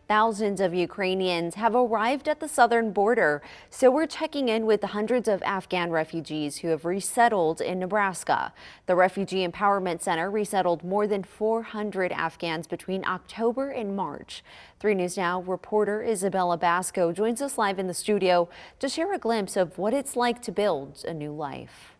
Thousands of Ukrainians have arrived at the southern border, so we're checking in with the hundreds of Afghan refugees who have resettled in Nebraska. The Refugee Empowerment Center resettled more than 400 Afghans between October and March. 3 News Now reporter Isabella Basco joins us live in the studio to share a glimpse of what it's like to build a new life.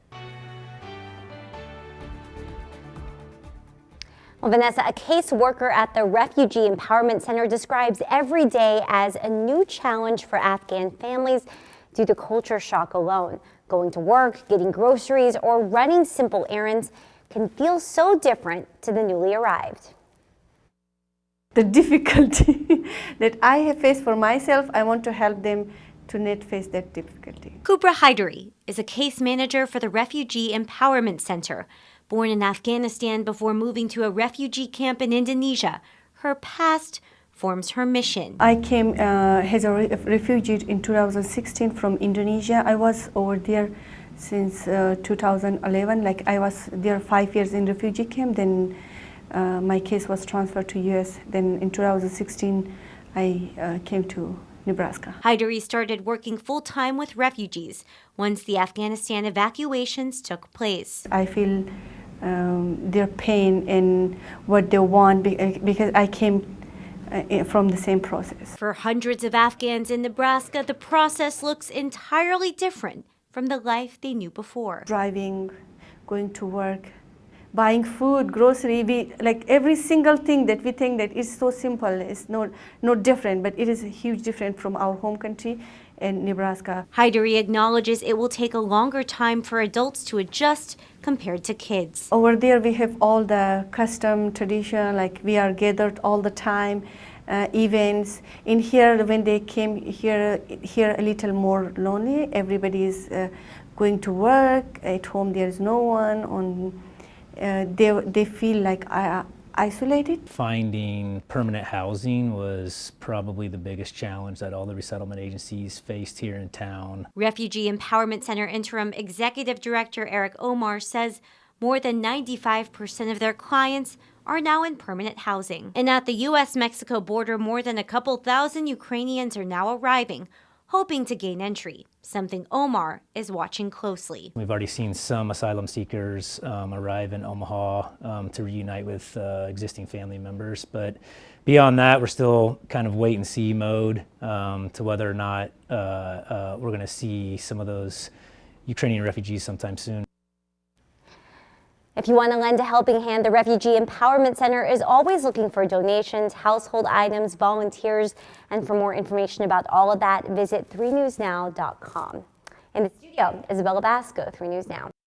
Well, Vanessa, a caseworker at the Refugee Empowerment Center describes every day as a new challenge for Afghan families due to culture shock alone. Going to work, getting groceries, or running simple errands can feel so different to the newly arrived. The difficulty that I have faced for myself, I want to help them to not face that difficulty. Kubra Haidari is a case manager for the Refugee Empowerment Center. Born in Afghanistan before moving to a refugee camp in Indonesia, her past forms her mission. I came as a refugee in 2016 from Indonesia. I was over there since 2011. Like I was there 5 years in refugee camp. Then my case was transferred to U.S. Then in 2016, I came to Nebraska. Haidari started working full-time with refugees once the Afghanistan evacuations took place. I feel their pain and what they want because I came from the same process. For hundreds of Afghans in Nebraska, the process looks entirely different from the life they knew before. Driving, going to work, buying food, grocery, like every single thing that we think that is so simple is no different, but it is a huge difference from our home country in Nebraska. Haidari acknowledges it will take a longer time for adults to adjust compared to kids. Over there we have all the custom, tradition, like we are gathered all the time, events. In here, when they came here a little more lonely. Everybody is going to work, at home there is no one. They feel like isolated. Finding permanent housing was probably the biggest challenge that all the resettlement agencies faced here in town. Refugee Empowerment Center Interim Executive Director Eric Omar says more than 95% of their clients are now in permanent housing. And at the U.S Mexico border, more than a couple thousand Ukrainians are now arriving, hoping to gain entry, something Omar is watching closely. We've already seen some asylum seekers arrive in Omaha to reunite with existing family members, but beyond that, we're still kind of wait and see mode to whether or not we're going to see some of those Ukrainian refugees sometime soon. If you want to lend a helping hand, the Refugee Empowerment Center is always looking for donations, household items, volunteers, and for more information about all of that, visit 3newsnow.com. In the studio, Isabella Basco, 3 News Now.